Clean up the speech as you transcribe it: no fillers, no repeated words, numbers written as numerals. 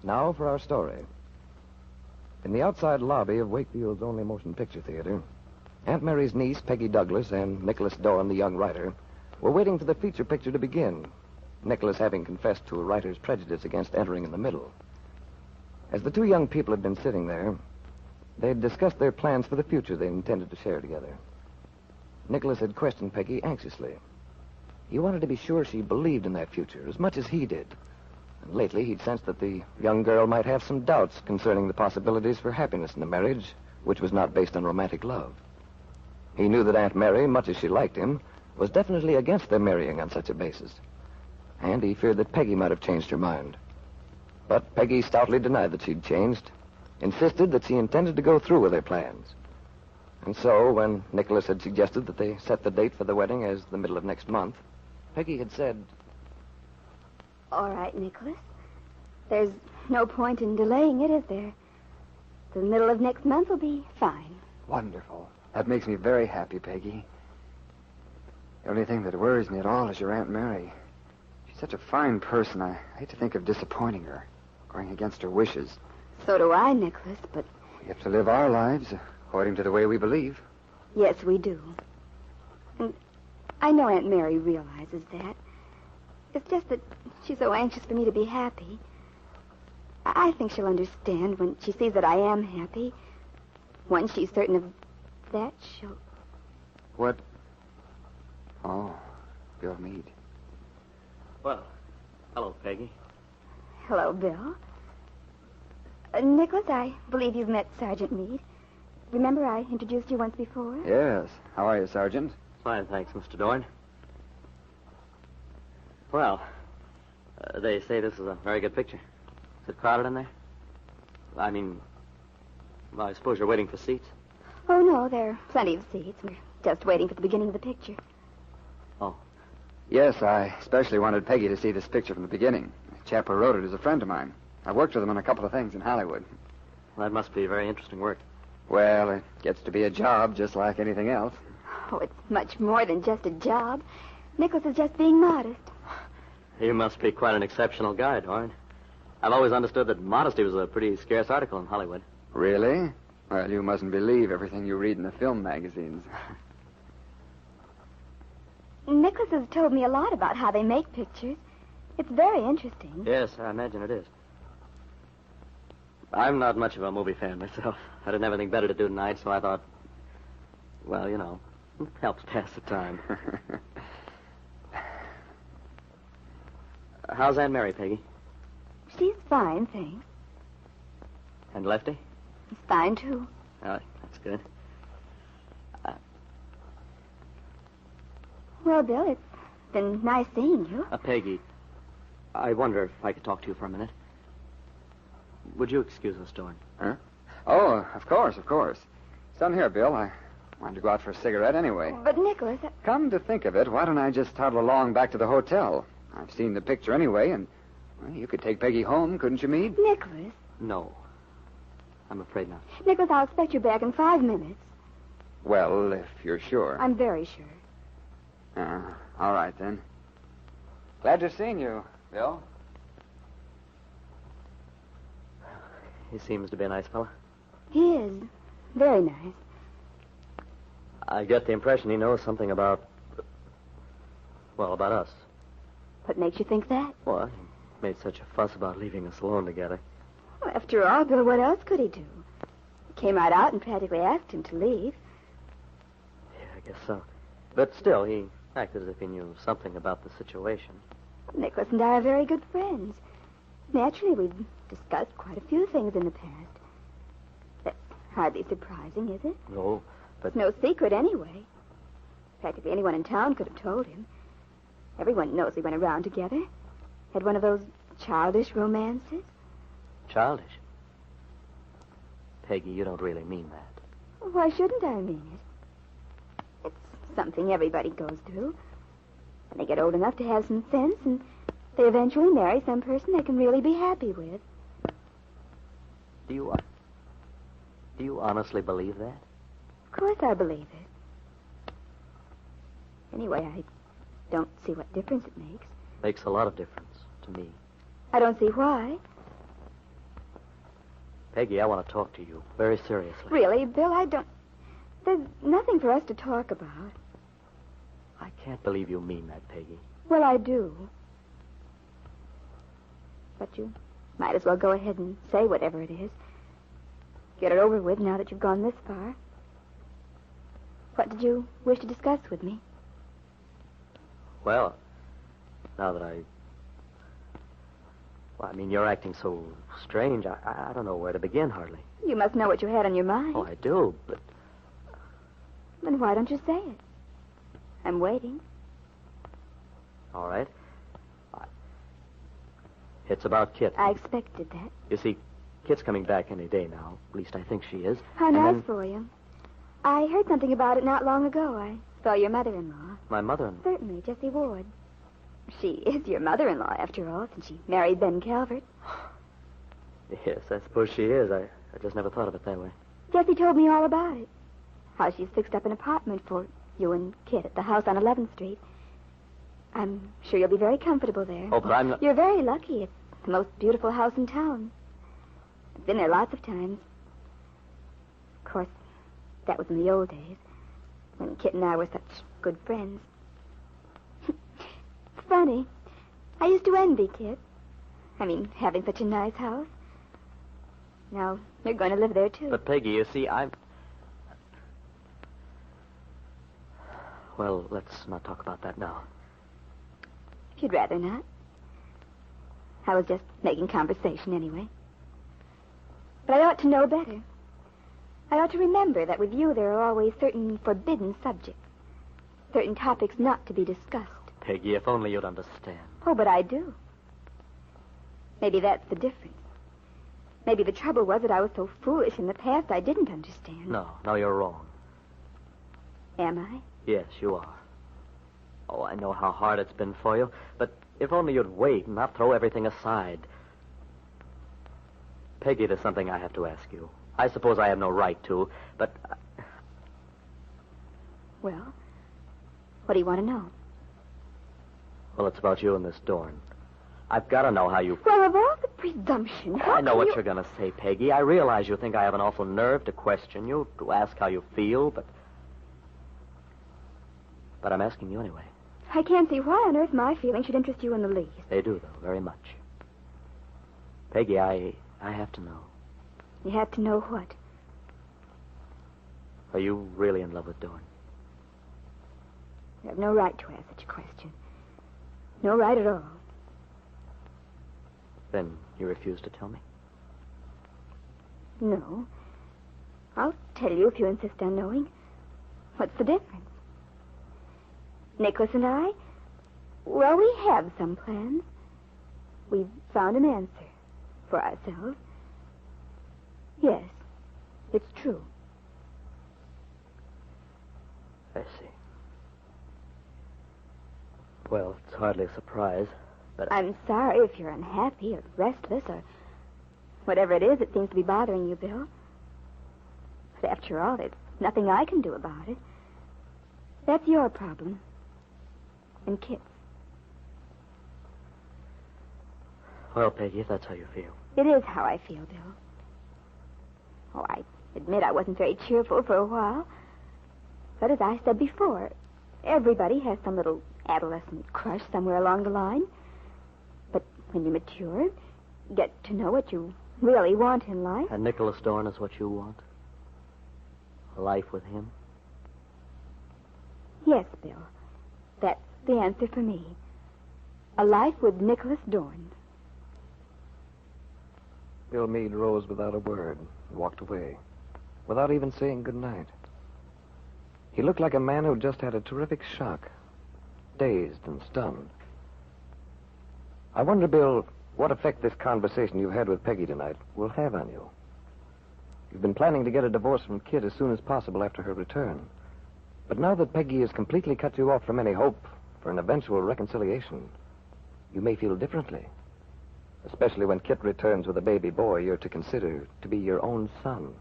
Now for our story. In the outside lobby of Wakefield's only motion picture theater, Aunt Mary's niece, Peggy Douglas, and Nicholas Doran, the young writer, were waiting for the feature picture to begin, Nicholas having confessed to a writer's prejudice against entering in the middle. As the two young people had been sitting there, they had discussed their plans for the future they intended to share together. Nicholas had questioned Peggy anxiously. He wanted to be sure she believed in that future as much as he did. And lately, he'd sensed that the young girl might have some doubts concerning the possibilities for happiness in a marriage which was not based on romantic love. He knew that Aunt Mary, much as she liked him, was definitely against their marrying on such a basis. And he feared that Peggy might have changed her mind. But Peggy stoutly denied that she'd changed, insisted that she intended to go through with their plans. And so, when Nicholas had suggested that they set the date for the wedding as the middle of next month, Peggy had said, "All right, Nicholas. There's no point in delaying it, is there? The middle of next month will be fine." Wonderful. That makes me very happy, Peggy. The only thing that worries me at all is your Aunt Mary. She's such a fine person. I hate to think of disappointing her, going against her wishes. So do I, Nicholas, but... We have to live our lives according to the way we believe. Yes, we do. And I know Aunt Mary realizes that. It's just that she's so anxious for me to be happy. I think she'll understand when she sees that I am happy. Once she's certain of that, she'll... What? Oh, Bill Meade. Well, hello, Peggy. Hello, Bill. Nicholas, I believe you've met Sergeant Meade. Remember I introduced you once before? Yes. How are you, Sergeant? Fine, thanks, Mr. Dorn. Well, they say this is a very good picture. Is it crowded in there? I mean, well, I suppose you're waiting for seats? Oh, no, there are plenty of seats. We're just waiting for the beginning of the picture. Oh. Yes, I especially wanted Peggy to see this picture from the beginning. The chap who wrote it is a friend of mine. I worked with him on a couple of things in Hollywood. Well, that must be very interesting work. Well, it gets to be a job just like anything else. Oh, it's much more than just a job. Nicholas is just being modest. You must be quite an exceptional guy, Dorn. I've always understood that modesty was a pretty scarce article in Hollywood. Really? Well, you mustn't believe everything you read in the film magazines. Nicholas has told me a lot about how they make pictures. It's very interesting. Yes, I imagine it is. I'm not much of a movie fan myself. I didn't have anything better to do tonight, so I thought, well, you know, it helps pass the time. How's Aunt Mary, Peggy? She's fine, thanks. And Lefty? He's fine, too. Oh, that's good. Well, Bill, it's been nice seeing you. Peggy, I wonder if I could talk to you for a minute. Would you excuse us, Dorn? Huh? Oh, of course, of course. Down here, Bill. I wanted to go out for a cigarette anyway. But, Nicholas... Come to think of it, why don't I just toddle along back to the hotel? I've seen the picture anyway, and well, you could take Peggy home, couldn't you, Meade? Nicholas... No. I'm afraid not. Nicholas, I'll expect you back in 5 minutes. Well, if you're sure. I'm very sure. All right, then. Glad to have seen you, Bill. He seems to be a nice fellow. He is. Very nice. I get the impression he knows something about... well, about us. What makes you think that? Well, he made such a fuss about leaving us alone together. Well, after all, Bill, what else could he do? He came right out and practically asked him to leave. Yeah, I guess so. But still, he acted as if he knew something about the situation. Nicholas and I are very good friends. Naturally, we've discussed quite a few things in the past. That's hardly surprising, is it? No, but... It's no secret anyway. Practically anyone in town could have told him. Everyone knows we went around together. Had one of those childish romances. Childish? Peggy, you don't really mean that. Why shouldn't I mean it? It's something everybody goes through. When they get old enough to have some sense, and they eventually marry some person they can really be happy with. Do you honestly believe that? Of course I believe it. Anyway, I don't see what difference it makes. Makes a lot of difference to me. I don't see why. Peggy, I want to talk to you very seriously. Really, Bill, I don't... There's nothing for us to talk about. I can't believe you mean that, Peggy. Well, I do. But you might as well go ahead and say whatever it is. Get it over with now that you've gone this far. What did you wish to discuss with me? Well, now that you're acting so strange. I don't know where to begin, hardly. You must know what you had on your mind. Oh, I do, but... Then why don't you say it? I'm waiting. All right. It's about Kit. I expected that. You see, Kit's coming back any day now. At least I think she is. How nice for you. I heard something about it not long ago. I saw your mother-in-law. My mother-in-law? Certainly, Jessie Ward. She is your mother-in-law, after all, since she married Ben Calvert. Yes, I suppose she is. I just never thought of it that way. Jessie told me all about it. How she's fixed up an apartment for you and Kit at the house on 11th Street. I'm sure you'll be very comfortable there. Oh, but I'm not... You're very lucky. It's the most beautiful house in town. I've been there lots of times. Of course, that was in the old days, when Kit and I were such good friends. It's funny. I used to envy Kit. I mean, having such a nice house. Now, you're going to live there, too. But, Peggy, you see, Well, let's not talk about that now. If you'd rather not. I was just making conversation anyway. But I ought to know better. I ought to remember that with you there are always certain forbidden subjects. Certain topics not to be discussed. Peggy, if only you'd understand. Oh, but I do. Maybe that's the difference. Maybe the trouble was that I was so foolish in the past I didn't understand. No, you're wrong. Am I? Yes, you are. Oh, I know how hard it's been for you, but if only you'd wait and not throw everything aside. Peggy, there's something I have to ask you. I suppose I have no right to, but... Well, what do you want to know? Well, it's about you and this Dorn. I've got to know how you... Well, of all the presumption, how I know can what you... you're going to say, Peggy. I realize you think I have an awful nerve to question you, to ask how you feel, but I'm asking you anyway. I can't see why on earth my feelings should interest you in the least. They do, though, very much. Peggy, I have to know. You have to know what? Are you really in love with Dorn? You have no right to ask such a question. No right at all. Then you refuse to tell me? No. I'll tell you if you insist on knowing. What's the difference? Nicholas and I, well, we have some plans. We've found an answer for ourselves. Yes, it's true. I see. Well, it's hardly a surprise, but... I'm sorry if you're unhappy or restless or whatever it is that seems to be bothering you, Bill. But after all, there's nothing I can do about it. That's your problem. And Kit's. Well, Peggy, if that's how you feel. It is how I feel, Bill. Oh, I admit I wasn't very cheerful for a while. But as I said before, everybody has some little adolescent crush somewhere along the line. But when you mature, get to know what you really want in life. And Nicholas Dorn is what you want? A life with him? Yes, Bill. That's the answer for me. A life with Nicholas Dorn. Bill Meade rose without a word and walked away, without even saying good night. He looked like a man who'd just had a terrific shock, dazed and stunned. I wonder, Bill, what effect this conversation you had with Peggy tonight will have on you. You've been planning to get a divorce from Kit as soon as possible after her return. But now that Peggy has completely cut you off from any hope for an eventual reconciliation, you may feel differently. Especially when Kit returns with a baby boy you're to consider to be your own son.